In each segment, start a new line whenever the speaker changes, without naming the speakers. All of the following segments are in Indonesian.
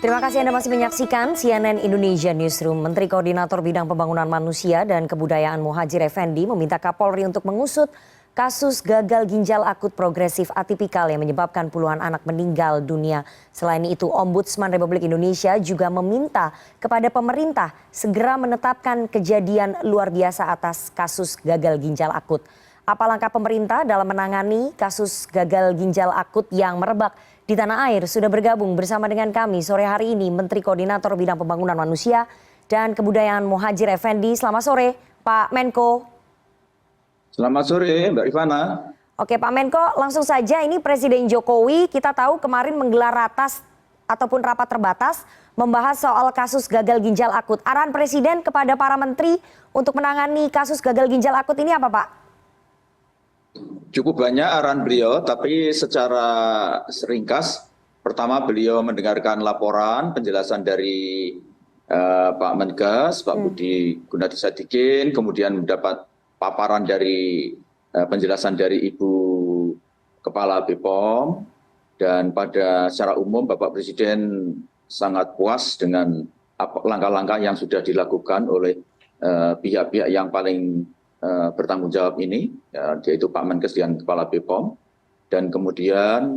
Terima kasih Anda masih menyaksikan CNN Indonesia Newsroom. Menteri Koordinator Bidang Pembangunan Manusia dan Kebudayaan Muhadjir Effendi meminta Kapolri untuk mengusut kasus gagal ginjal akut progresif atipikal yang menyebabkan puluhan anak meninggal dunia. Selain itu, Ombudsman Republik Indonesia juga meminta kepada pemerintah segera menetapkan kejadian luar biasa atas kasus gagal ginjal akut. Apa langkah pemerintah dalam menangani kasus gagal ginjal akut yang merebak di tanah air? Sudah bergabung bersama dengan kami sore hari ini Menteri Koordinator Bidang Pembangunan Manusia dan Kebudayaan Muhadjir Effendi. Selamat sore Pak Menko.
Selamat sore Mbak Rifana.
Oke Pak Menko, langsung saja ini Presiden Jokowi kita tahu kemarin menggelar ratas ataupun rapat terbatas membahas soal kasus gagal ginjal akut. Arahan Presiden kepada para menteri untuk menangani kasus gagal ginjal akut ini apa Pak?
Cukup banyak arahan beliau, tapi secara seringkas, pertama beliau mendengarkan laporan penjelasan dari Pak Menkes, Pak Budi Gunadisadikin, kemudian mendapat paparan dari penjelasan dari Ibu Kepala BPOM, dan pada secara umum Bapak Presiden sangat puas dengan langkah-langkah yang sudah dilakukan oleh pihak-pihak yang paling bertanggung jawab ini, yaitu Pak Menkes dan Kepala BPOM. Dan kemudian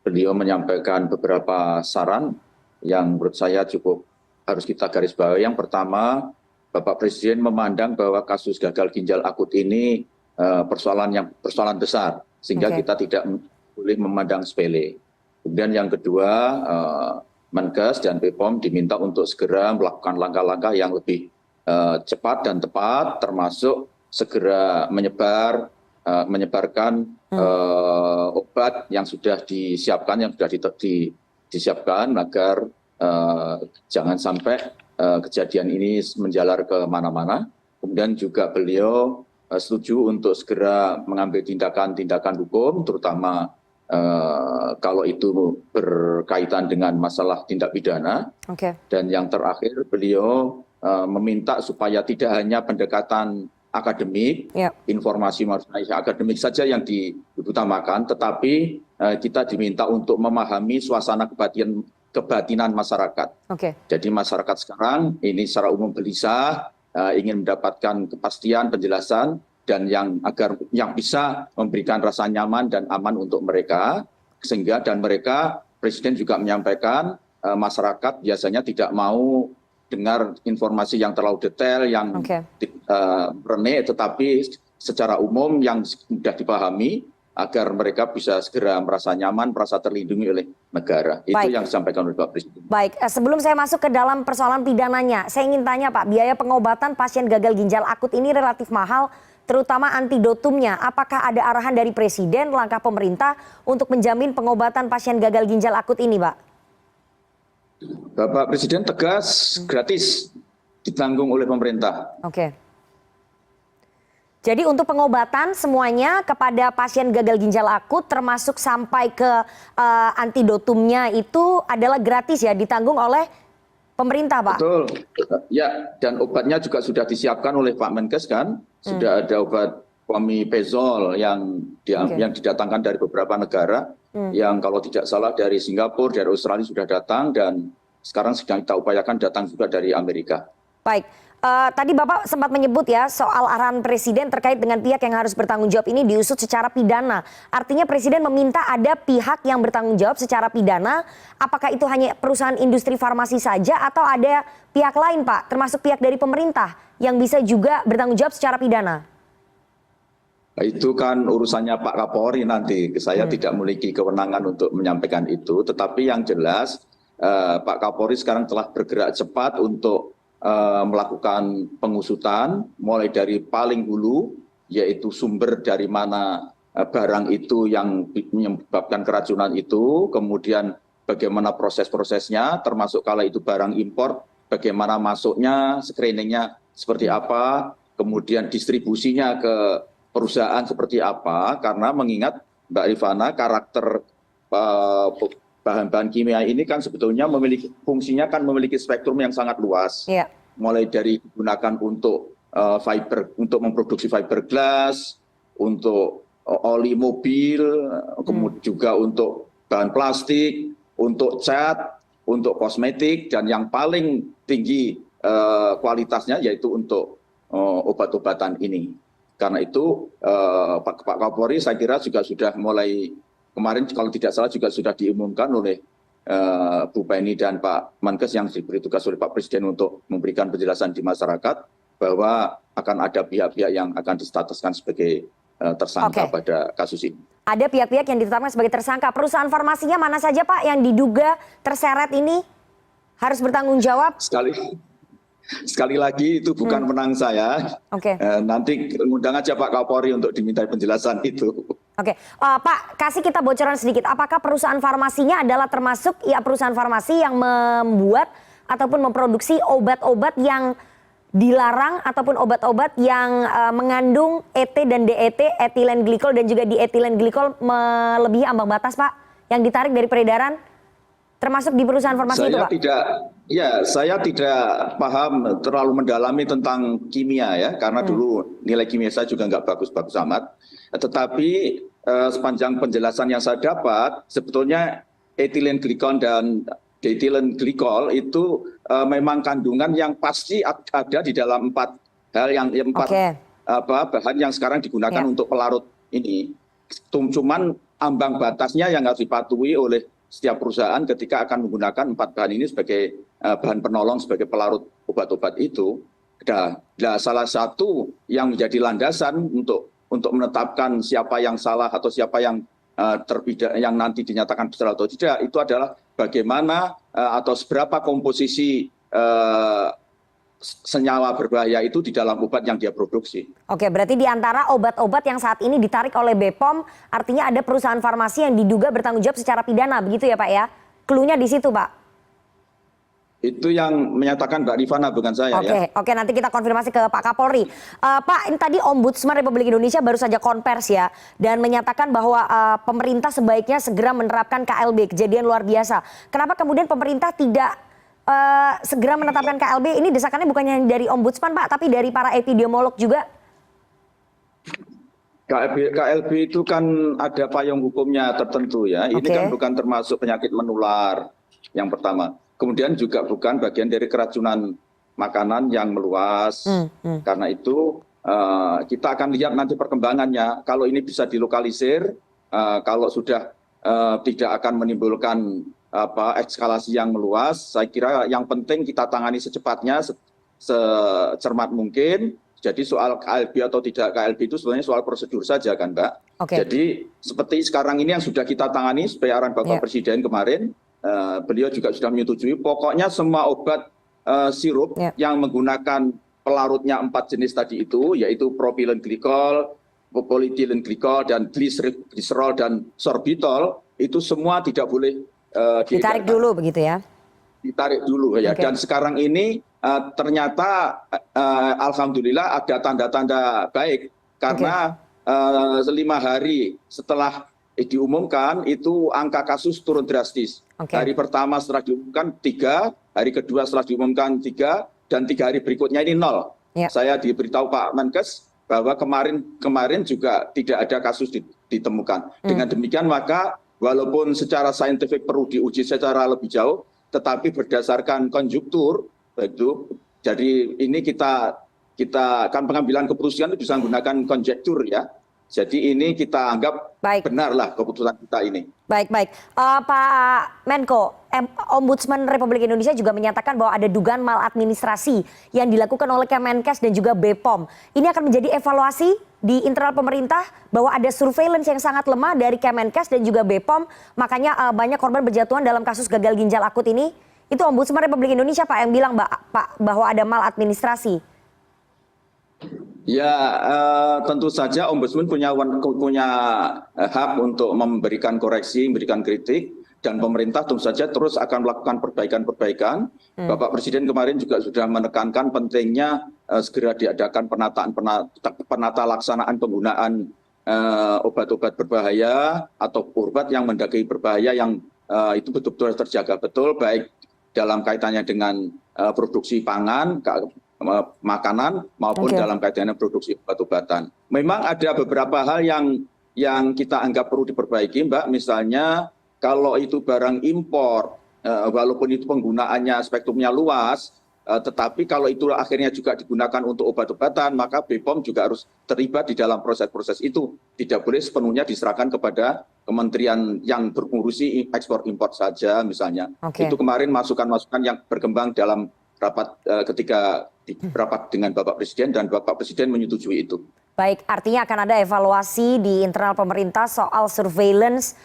beliau menyampaikan beberapa saran yang menurut saya cukup harus kita garis bawahi. Yang pertama, Bapak Presiden memandang bahwa kasus gagal ginjal akut ini persoalan besar, sehingga kita tidak boleh memandang sepele. Kemudian yang kedua, Menkes dan BPOM diminta untuk segera melakukan langkah-langkah yang lebih cepat dan tepat, termasuk segera menyebarkan obat yang sudah disiapkan, disiapkan agar jangan sampai kejadian ini menjalar ke mana-mana. Kemudian juga beliau setuju untuk segera mengambil tindakan-tindakan hukum, terutama kalau itu berkaitan dengan masalah tindak pidana. Dan yang terakhir beliau meminta supaya tidak hanya pendekatan akademik, informasi akademik saja yang diutamakan, tetapi kita diminta untuk memahami suasana kebatinan masyarakat. Jadi masyarakat sekarang ini secara umum gelisah, ingin mendapatkan kepastian, penjelasan, dan yang bisa memberikan rasa nyaman dan aman untuk mereka, sehingga dan mereka, Presiden juga menyampaikan masyarakat biasanya tidak mau dengar informasi yang terlalu detail, yang renek, tetapi secara umum yang mudah dipahami, agar mereka bisa segera merasa nyaman, merasa terlindungi oleh negara. Itu yang disampaikan oleh Pak Presiden.
Baik, sebelum saya masuk ke dalam persoalan pidananya, saya ingin tanya Pak, biaya pengobatan pasien gagal ginjal akut ini relatif mahal, terutama antidotumnya. Apakah ada arahan dari Presiden, langkah pemerintah untuk menjamin pengobatan pasien gagal ginjal akut ini Pak?
Bapak Presiden tegas, gratis, ditanggung oleh pemerintah.
Jadi untuk pengobatan semuanya kepada pasien gagal ginjal akut, termasuk sampai ke antidotumnya itu adalah gratis ya, ditanggung oleh pemerintah Pak?
Betul, ya, dan obatnya juga sudah disiapkan oleh Pak Menkes kan, sudah ada obat Omeprazole yang didatangkan dari beberapa negara, yang kalau tidak salah dari Singapura, dari Australia sudah datang, dan sekarang sedang kita upayakan datang juga dari Amerika.
Baik, tadi Bapak sempat menyebut ya soal arahan Presiden terkait dengan pihak yang harus bertanggung jawab ini diusut secara pidana. Artinya Presiden meminta ada pihak yang bertanggung jawab secara pidana. Apakah itu hanya perusahaan industri farmasi saja atau ada pihak lain Pak, termasuk pihak dari pemerintah yang bisa juga bertanggung jawab secara pidana?
Itu kan urusannya Pak Kapolri nanti. Saya tidak memiliki kewenangan untuk menyampaikan itu. Tetapi yang jelas Pak Kapolri sekarang telah bergerak cepat untuk melakukan pengusutan, mulai dari paling hulu, yaitu sumber dari mana barang itu yang menyebabkan keracunan itu, kemudian bagaimana proses-prosesnya, termasuk kalau itu barang impor, bagaimana masuknya, screeningnya seperti apa, kemudian distribusinya ke perusahaan seperti apa, karena mengingat Mbak Rifana, karakter bahan-bahan kimia ini kan sebetulnya fungsinya kan memiliki spektrum yang sangat luas. Mulai dari digunakan untuk fiber, untuk memproduksi fiberglass, untuk oli mobil, kemudian juga untuk bahan plastik, untuk cat, untuk kosmetik, dan yang paling tinggi kualitasnya yaitu untuk obat-obatan ini. Karena itu Pak Kapolri saya kira juga sudah mulai kemarin kalau tidak salah juga sudah diumumkan oleh Bu Penny dan Pak Menkes yang diberi tugas oleh Pak Presiden untuk memberikan penjelasan di masyarakat bahwa akan ada pihak-pihak yang akan distatuskan sebagai tersangka pada kasus ini.
Ada pihak-pihak yang ditetapkan sebagai tersangka. Perusahaan farmasinya mana saja Pak yang diduga terseret ini harus bertanggung jawab?
Sekali lagi itu bukan menang saya. Nanti undang aja Pak Kapolri untuk dimintai penjelasan itu.
Pak, kasih kita bocoran sedikit. Apakah perusahaan farmasinya adalah termasuk ya perusahaan farmasi yang membuat ataupun memproduksi obat-obat yang dilarang ataupun obat-obat yang mengandung ET dan DET, etilen glikol dan juga dietilen glikol melebihi ambang batas, Pak, yang ditarik dari peredaran, termasuk di perusahaan farmasi itu, Pak?
Saya tidak paham terlalu mendalami tentang kimia ya, karena dulu nilai kimia saya juga nggak bagus-bagus amat. Tetapi sepanjang penjelasan yang saya dapat, sebetulnya etilen glikol dan dietilen glikol itu memang kandungan yang pasti ada di dalam empat bahan yang sekarang digunakan untuk pelarut ini. Cuman ambang batasnya yang harus dipatuhi oleh setiap perusahaan ketika akan menggunakan empat bahan ini sebagai bahan penolong sebagai pelarut obat-obat itu. Nah, salah satu yang menjadi landasan untuk menetapkan siapa yang salah atau siapa yang yang nanti dinyatakan bersalah atau tidak, itu adalah bagaimana atau seberapa komposisi senyawa berbahaya itu di dalam obat yang dia produksi.
Berarti di antara obat-obat yang saat ini ditarik oleh BPOM, artinya ada perusahaan farmasi yang diduga bertanggung jawab secara pidana, begitu ya Pak ya? Cluenya di situ, Pak?
Itu yang menyatakan Mbak Rifana, bukan saya.
Oke, nanti kita konfirmasi ke Pak Kapolri. Pak, ini tadi Ombudsman Republik Indonesia baru saja konversi ya, dan menyatakan bahwa pemerintah sebaiknya segera menerapkan KLB, kejadian luar biasa. Kenapa kemudian pemerintah tidak segera menetapkan KLB? Ini desakannya bukannya dari Ombudsman, Pak, tapi dari para epidemiolog juga.
KLB itu kan ada payung hukumnya tertentu ya. Ini kan bukan termasuk penyakit menular yang pertama. Kemudian juga bukan bagian dari keracunan makanan yang meluas. Karena itu kita akan lihat nanti perkembangannya. Kalau ini bisa dilokalisir, kalau sudah tidak akan menimbulkan eskalasi yang meluas, saya kira yang penting kita tangani secepatnya, secermat mungkin. Jadi soal KLB atau tidak KLB itu sebenarnya soal prosedur saja kan Mbak. Jadi seperti sekarang ini yang sudah kita tangani sebagai arahan Bapak Presiden kemarin, beliau juga sudah menyetujui pokoknya semua obat sirup yang menggunakan pelarutnya 4 jenis tadi itu, yaitu propilen glikol, polyethylene glikol, dan gliserol dan sorbitol, itu semua tidak boleh
ditarik dulu begitu ya?
Ditarik dulu ya. Dan sekarang ini ternyata alhamdulillah ada tanda-tanda baik karena 5 hari setelah diumumkan itu angka kasus turun drastis. Hari pertama setelah diumumkan 3, hari kedua setelah diumumkan 3, dan 3 hari berikutnya ini 0. Saya diberitahu Pak Menkes bahwa kemarin juga tidak ada kasus ditemukan. Dengan demikian maka walaupun secara saintifik perlu diuji secara lebih jauh, tetapi berdasarkan konjuktur itu, jadi ini kita kan pengambilan keputusan itu bisa menggunakan konjektur ya. Jadi ini kita anggap benarlah keputusan kita ini. Baik.
Pak Menko, Ombudsman Republik Indonesia juga menyatakan bahwa ada dugaan maladministrasi yang dilakukan oleh Kemenkes dan juga BPOM. Ini akan menjadi evaluasi di internal pemerintah bahwa ada surveillance yang sangat lemah dari Kemenkes dan juga BPOM. Makanya banyak korban berjatuhan dalam kasus gagal ginjal akut ini. Itu Ombudsman Republik Indonesia Pak yang bilang Pak bahwa ada maladministrasi.
Ya tentu saja Ombudsman punya hak untuk memberikan koreksi, memberikan kritik, dan pemerintah tentu saja terus akan melakukan perbaikan-perbaikan. Bapak Presiden kemarin juga sudah menekankan pentingnya segera diadakan penata laksanaan penggunaan obat-obat berbahaya atau obat yang mendekati berbahaya yang itu betul-betul terjaga betul, baik dalam kaitannya dengan produksi pangan, makanan, maupun dalam kaitannya produksi obat-obatan. Memang ada beberapa hal yang kita anggap perlu diperbaiki, Mbak. Misalnya kalau itu barang impor walaupun itu penggunaannya spektrumnya luas, tetapi kalau itu akhirnya juga digunakan untuk obat-obatan, maka BPOM juga harus terlibat di dalam proses-proses itu. Tidak boleh sepenuhnya diserahkan kepada kementerian yang berurusi ekspor impor saja misalnya. Itu kemarin masukan-masukan yang berkembang dalam rapat ketika di rapat dengan Bapak Presiden, dan Bapak Presiden menyetujui itu.
Baik, artinya akan ada evaluasi di internal pemerintah soal surveillance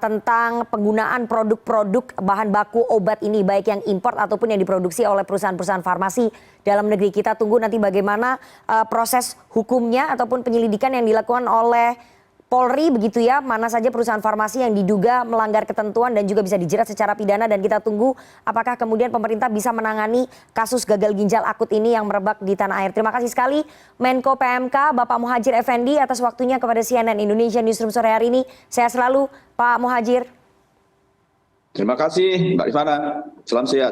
tentang penggunaan produk-produk bahan baku obat ini, baik yang import ataupun yang diproduksi oleh perusahaan-perusahaan farmasi dalam negeri. Kita tunggu nanti bagaimana proses hukumnya ataupun penyelidikan yang dilakukan oleh Polri, begitu ya, mana saja perusahaan farmasi yang diduga melanggar ketentuan dan juga bisa dijerat secara pidana, dan kita tunggu apakah kemudian pemerintah bisa menangani kasus gagal ginjal akut ini yang merebak di tanah air. Terima kasih sekali Menko PMK Bapak Muhadjir Effendi atas waktunya kepada CNN Indonesia Newsroom sore hari ini. Sehat selalu Pak Muhadjir.
Terima kasih Mbak Rifana, salam sehat.